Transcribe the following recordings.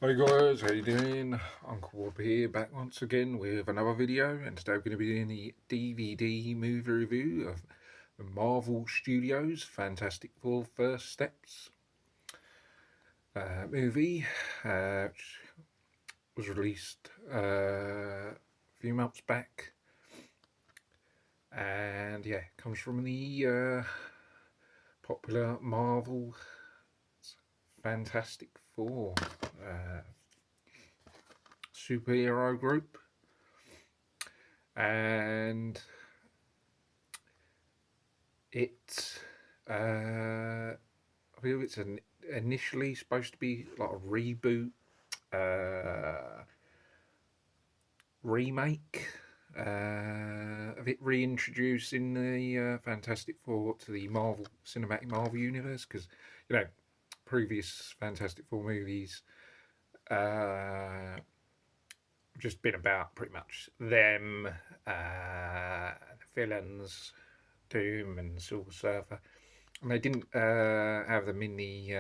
Hi guys, how you doing? Uncle Rob here, back once again with another video, and today we're going to be doing the DVD movie review of the Marvel Studios Fantastic Four First Steps movie, which was released a few months back, and yeah, it comes from the popular Marvel Fantastic Four uh, superhero group, and it I believe it's initially supposed to be like a reboot, uh, remake of it reintroducing the Fantastic Four to the Marvel universe, because you know previous Fantastic Four movies uh, just been about pretty much them, villains, Doom and Silver Surfer, and they didn't have them in the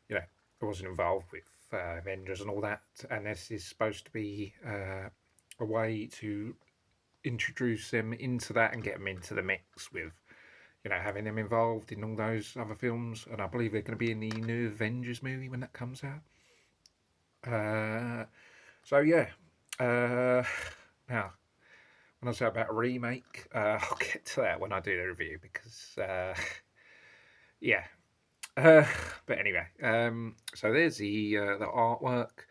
I wasn't involved with Avengers and all that. And this is supposed to be a way to introduce them into that and get them into the mix with, having them involved in all those other films. And I believe they're going to be in the new Avengers movie when that comes out. Uh, so yeah. Uh, Now, when I say about a remake, I'll get to that when I do the review because, yeah. Uh, but anyway, so there's the artwork.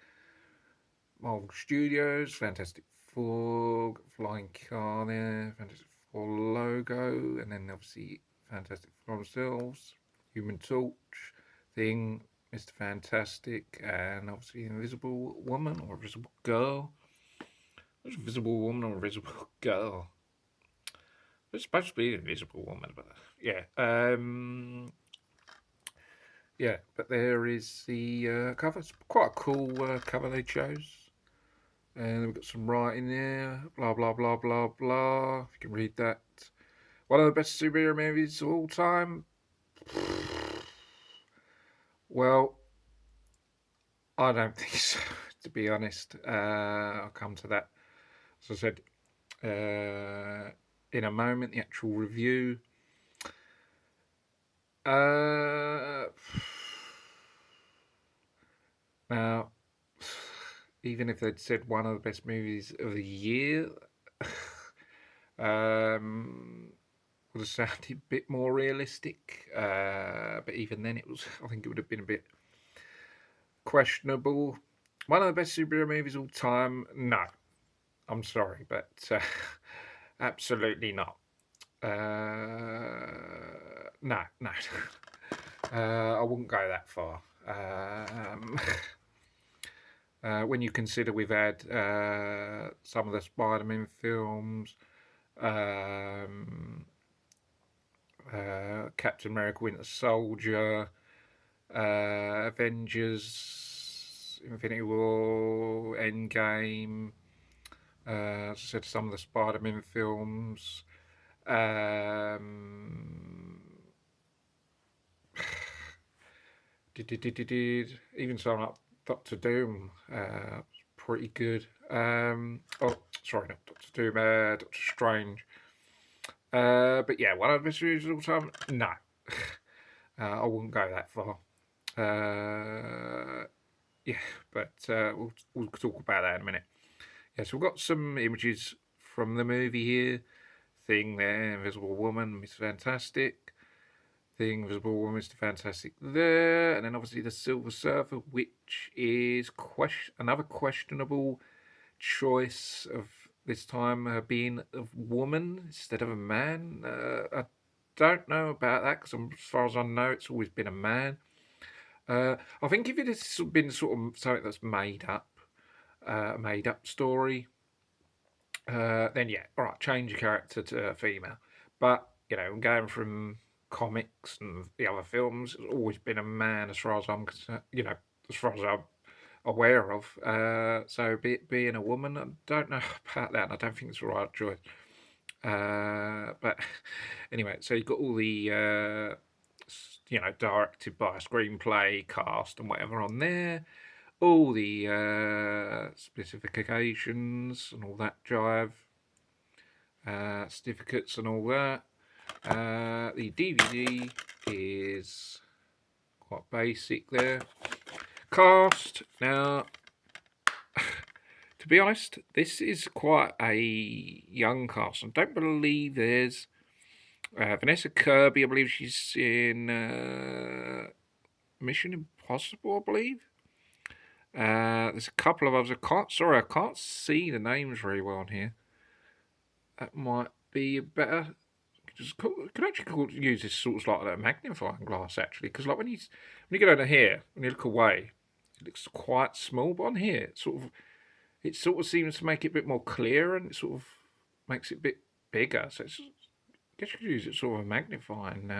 Marvel Studios, Fantastic Four, Flying Car there, Fantastic Four logo, and then obviously Fantastic Four themselves, Human Torch, Thing, Mr. Fantastic, and obviously Invisible Woman or Invisible Girl. There's Invisible Woman or Invisible Girl. It's supposed to be an Invisible Woman, but yeah. Yeah, but there is the cover. It's quite a cool cover they chose. And we've got some writing there. Blah, blah, blah, blah, blah. If you can read that. One of the best superhero movies of all time? Well, I don't think so, to be honest. I'll come to that. As I said, in a moment, the actual review. Uh, Now, even if they'd said one of the best movies of the year, um, would have sounded a bit more realistic. But even then, I think it would have been a bit questionable. One of the best superhero movies of all time? No, I'm sorry, but absolutely not. No, no. I wouldn't go that far. When you consider we've had some of the Spider-Man films, um, Captain America: Winter Soldier, Avengers, Infinity War, Endgame. As I said, some of the Spider-Man films. Um, Even some like Doctor Doom, pretty good. Oh, sorry, not Doctor Doom, Doctor Strange. But yeah, one of the best movies of all time? No. I wouldn't go that far. Uh, yeah, but we'll talk about that in a minute. Yeah, so we've got some images from the movie here. Thing there, Invisible Woman, Miss Fantastic. Thing, Invisible Woman, Mr. Fantastic there. And then obviously the Silver Surfer, which is another questionable choice of this time being a woman instead of a man. I don't know about that because, as far as I know, it's always been a man. I think if it has been sort of something that's a made up story, then yeah, all right, change your character to a female. But going from comics and the other films, it's always been a man as far as I'm concerned. As far as I'm aware of. So being a woman, I don't know about that. I don't think it's the right choice. But anyway, so you've got all the directed by a screenplay cast and whatever on there. all the specifications and all that jive, certificates and all that. The DVD is quite basic there. Cast. Now, to be honest, this is quite a young cast. I don't believe there's Vanessa Kirby. I believe she's in Mission Impossible, I believe. There's a couple of others. I can't see the names very well on here. That might be better. Could actually use this sort of like a magnifying glass actually, because like when you get over here, when you look away, it looks quite small. But on here, it sort of seems to make it a bit more clear, and it sort of makes it a bit bigger. So I guess you could use it sort of a magnifying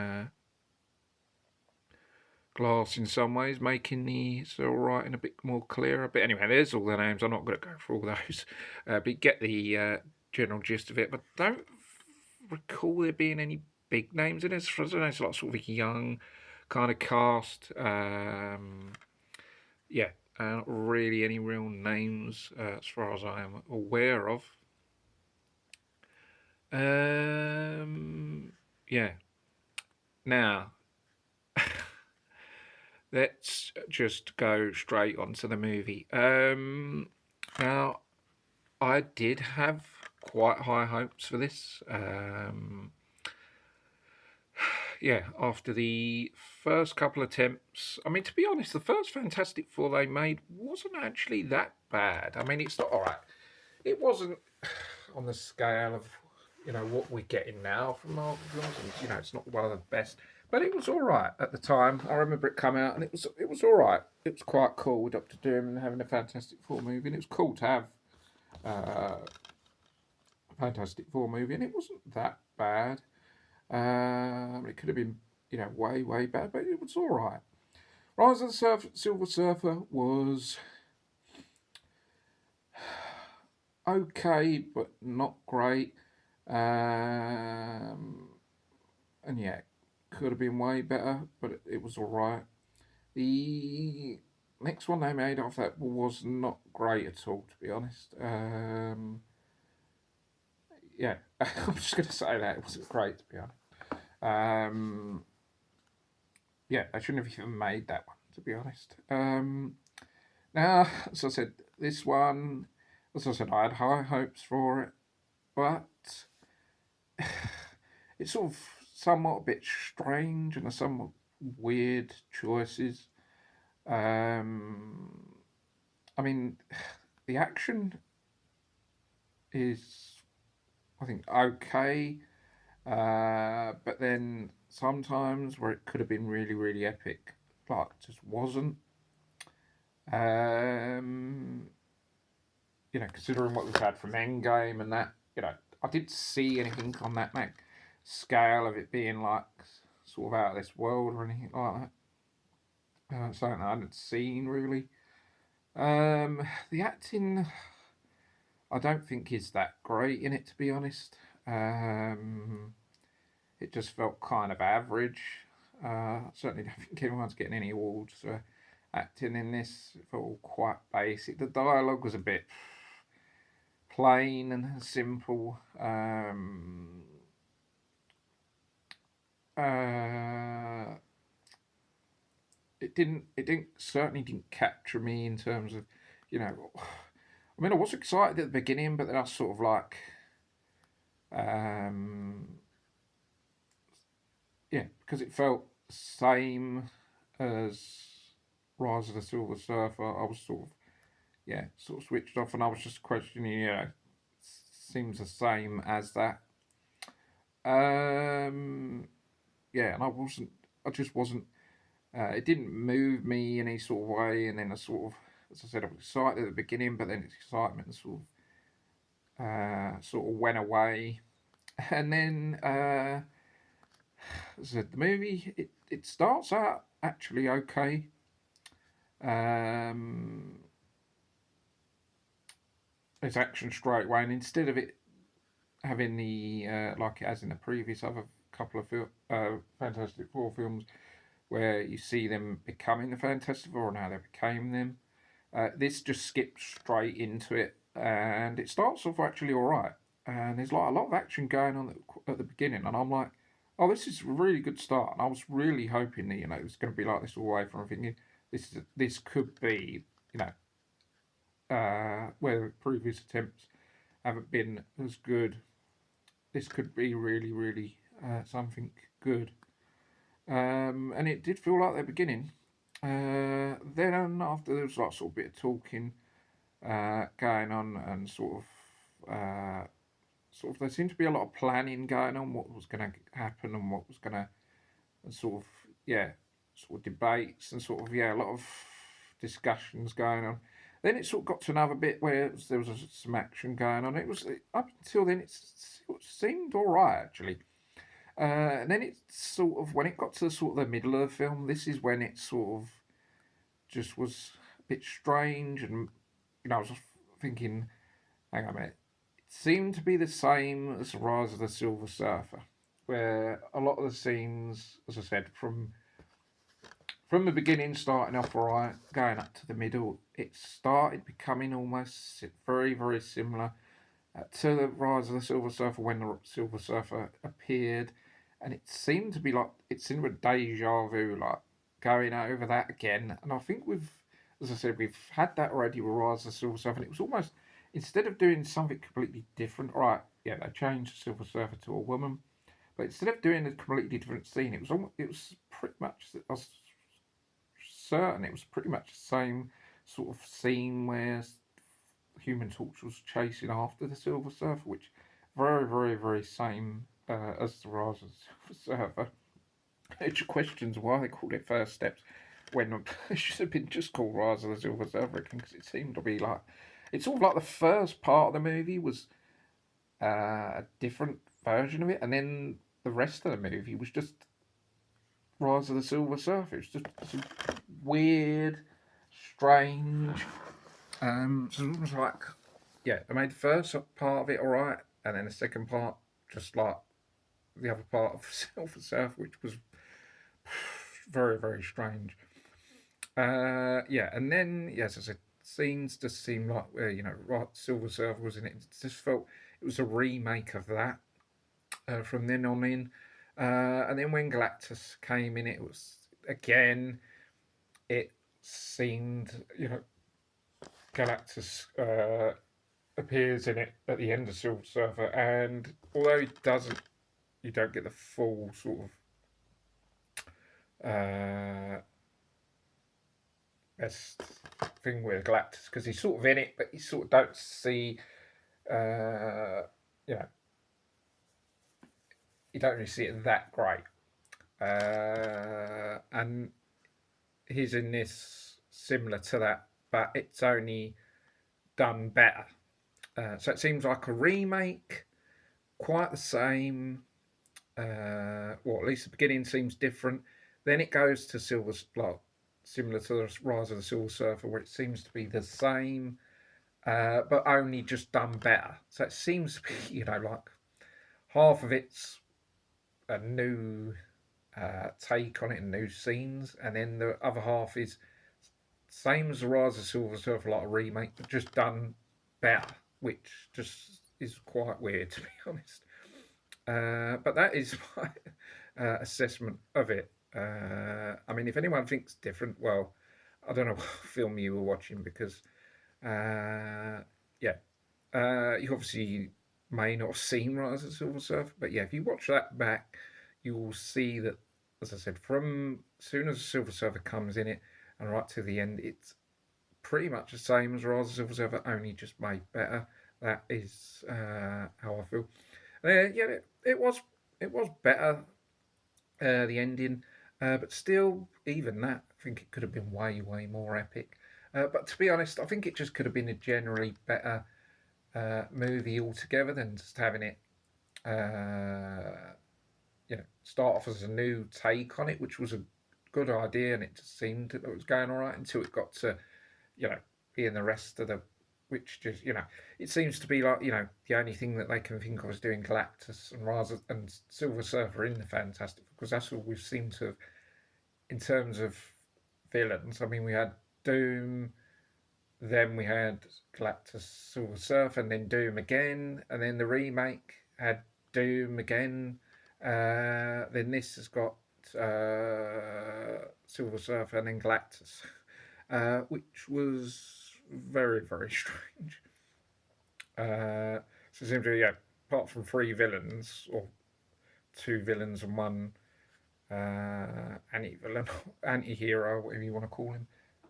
glass in some ways, making the sort of writing a bit more clearer. But anyway, there's all the names. I'm not going to go through all those, but you get the general gist of it. But don't recall there being any big names in it. I don't know, it's like sort of a young kind of cast. Not really any real names as far as I am aware of. Yeah. Now, let's just go straight onto the movie. Now, I did have quite high hopes for this. After the first couple attempts, I mean, to be honest, the first Fantastic Four they made wasn't actually that bad. I mean, it's not alright. It wasn't on the scale of, what we're getting now from Marvel films, and, it's not one of the best. But it was all right at the time. I remember it come out, and it was all right. It was quite cool with Doctor Doom and having a Fantastic Four movie, and it was cool to have a Fantastic Four movie, and it wasn't that bad. It could have been, way, way bad, but it was all right. Rise of the Silver Surfer was okay, but not great. And yeah, could have been way better, but it was all right. The next one they made off that was not great at all, to be honest. I'm just going to say that it wasn't great, to be honest. I shouldn't have even made that one, to be honest. Now, as I said, this one, as I said, I had high hopes for it, but it's sort of somewhat a bit strange and a somewhat weird choices. I mean, the action is, I think, okay, but then sometimes where it could have been really, really epic, but just wasn't. Considering what we've had from Endgame and that, I didn't see anything on that scale of it being like sort of out of this world or anything like that. Something I hadn't seen really. The acting, I don't think is that great in it, to be honest. It just felt kind of average. Certainly don't think anyone's getting any awards for acting in this. It felt quite basic. The dialogue was a bit plain and simple. It certainly didn't capture me in terms of, I mean, I was excited at the beginning, but then I sort of like, because it felt the same as Rise of the Silver Surfer. I was sort of switched off, and I was just questioning, seems the same as that. And I just wasn't. It didn't move me in any sort of way, and then I sort of, as I said, I was excited at the beginning, but then the excitement sort of went away, and then as I said, the movie it starts out actually okay. There's action straight away, and instead of it having the like it has in the previous other couple of Fantastic Four films, where you see them becoming the Fantastic Four and how they became them, This just skips straight into it, and it starts off actually all right. And there's like a lot of action going on at the beginning, and I'm like, oh, this is a really good start. And I was really hoping that it was going to be like this all the way from. Thinking this could be you know where previous attempts haven't been as good. This could be really really something good. And it did feel like the beginning. Then after there was like sort of bit of talking going on, and sort of there seemed to be a lot of planning going on, what was going to happen and what was going to, and sort of yeah, sort of debates and sort of yeah, a lot of discussions going on. Then it sort of got to another bit where there was some action going on. It was up until then it seemed all right actually. And then it sort of when it got to sort of the middle of the film, this is when it sort of just was a bit strange, and I was just thinking, hang on a minute, it seemed to be the same as Rise of the Silver Surfer, where a lot of the scenes, as I said, from the beginning, starting off alright, going up to the middle, it started becoming almost very, very similar to the Rise of the Silver Surfer when the Silver Surfer appeared, and it seemed to be like it seemed a deja vu, like going over that again. And I think as I said, we've had that already with Rise of the Silver Surfer, and it was almost instead of doing something completely different. Right, yeah, they changed the Silver Surfer to a woman, but instead of doing a completely different scene, it was pretty much I was certain it was pretty much the same sort of scene where Human Torch was chasing after the Silver Surfer, which very, very, very same as the Rise of the Silver Surfer. It questions why they called it First Steps when it should have been just called Rise of the Silver Surfer, because it seemed to be like it's sort of like the first part of the movie was a different version of it, and then the rest of the movie was just Rise of the Silver Surfer. It's just weird, strange. So it was like, yeah, I made the first part of it alright, and then the second part just like the other part of Silver Surfer, which was very, very strange. Yeah, and then yes, as I said, scenes just seemed like right, Silver Surfer was in it. It just felt it was a remake of that from then on in. And then when Galactus came in, it was again. It seemed Galactus appears in it at the end of Silver Surfer, and although he doesn't, you don't get the full sort of best thing with Galactus, because he's sort of in it, but you sort of don't see, you know, you don't really see it that great. And he's in this similar to that, but it's only done better. So it seems like a remake, quite the same. Well, at least the beginning seems different. Then it goes to Silver Spot, similar to the Rise of the Silver Surfer, where it seems to be the same, but only just done better. So it seems to be, like half of it's a new take on it and new scenes, and then the other half is same as the Rise of the Silver Surfer, like a remake, but just done better, which just is quite weird to be honest. But that is my assessment of it. I mean, if anyone thinks different, well, I don't know what film you were watching, because, yeah, you obviously may not have seen Rise of the Silver Surfer, but yeah, if you watch that back, you will see that, as I said, from as soon as the Silver Surfer comes in it and right to the end, it's pretty much the same as Rise of the Silver Surfer, only just made better. That is how I feel. Yeah, it was better, the ending, but still, even that, I think it could have been way, way more epic. But to be honest, I think it just could have been a generally better movie altogether than just having it, start off as a new take on it, which was a good idea, and it just seemed that it was going all right until it got to, being the rest of the, which just, it seems to be like, the only thing that they can think of is doing Galactus and Raza and Silver Surfer in the Fantastic, because that's all we've seemed to, in terms of villains. I mean, we had Doom, then we had Galactus Silver Surfer, and then Doom again, and then the remake had Doom again. Then this has got Silver Surfer and then Galactus, which was very, very strange. So it seemed to, yeah, apart from three villains, or two villains and one anti-villain, anti-hero, whatever you want to call him.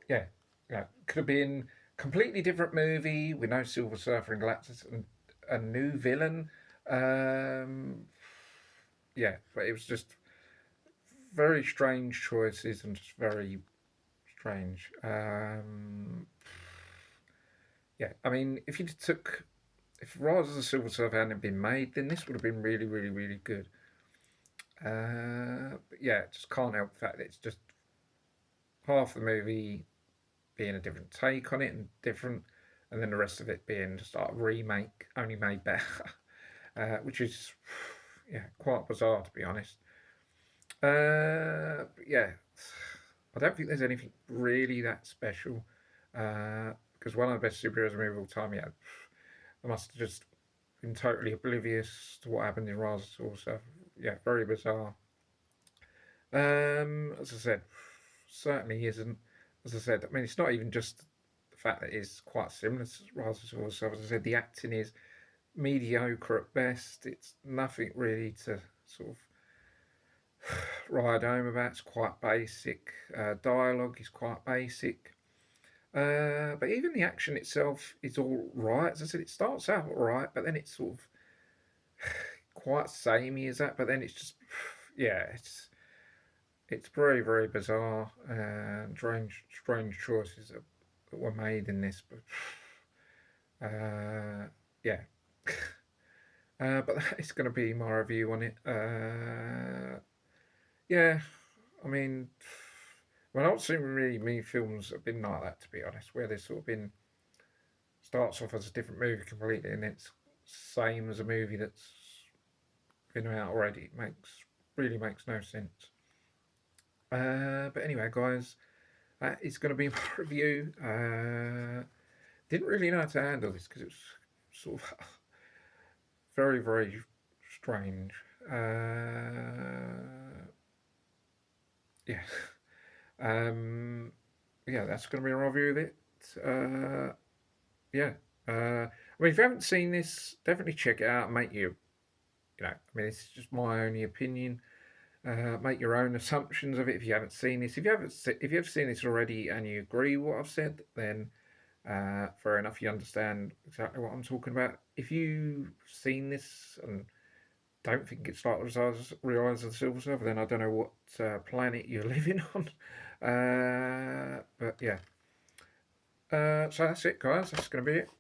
Yeah, yeah, could have been completely different movie with no Silver Surfer and Galactus and a new villain. Um, yeah, but it was just very strange choices and just very strange. Yeah, I mean, if Rise of the Silver Surfer hadn't been made, then this would have been really, really, really good. But yeah, just can't help the fact that it's just half the movie being a different take on it and different, and then the rest of it being just like a remake, only made better, which is yeah quite bizarre to be honest. But yeah, I don't think there's anything really that special because one of the best superheroes movie of all time, yeah, I must have just been totally oblivious to what happened in Rise of Sorcerer. Yeah, very bizarre. As I said, certainly isn't. As I said, I mean, it's not even just the fact that it's quite similar to Rise of Sorcerer. As I said, the acting is mediocre at best. It's nothing really to sort of ride home about. It's quite basic. Dialogue is quite basic. But even the action itself is all right. As I said, it starts out all right, but then it's sort of quite samey as that. But then it's just, yeah, it's very, very bizarre and strange choices that were made in this. But yeah. But that is going to be my review on it. Yeah, I mean, well, I don't see really many films that have been like that, to be honest, where there's sort of been starts off as a different movie completely, and it's same as a movie that's been out already. It really makes no sense. But anyway, guys, that is going to be my review. Didn't really know how to handle this because it was sort of very, very strange. Yeah. Yeah, that's going to be a review of it. Yeah. I mean, if you haven't seen this, definitely check it out and make I mean, it's just my only opinion. Make your own assumptions of it if you haven't seen this. If you have seen this already and you agree with what I've said, then fair enough. You understand exactly what I'm talking about. If you've seen this and don't think it's like Rise of the Silver Surfer, then I don't know what planet you're living on. But yeah. So that's it, guys. That's going to be it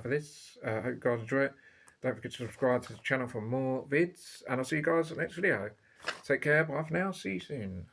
for this. Hope you guys enjoy it. Don't forget to subscribe to the channel for more vids, and I'll see you guys in the next video. Take care. Bye for now. See you soon.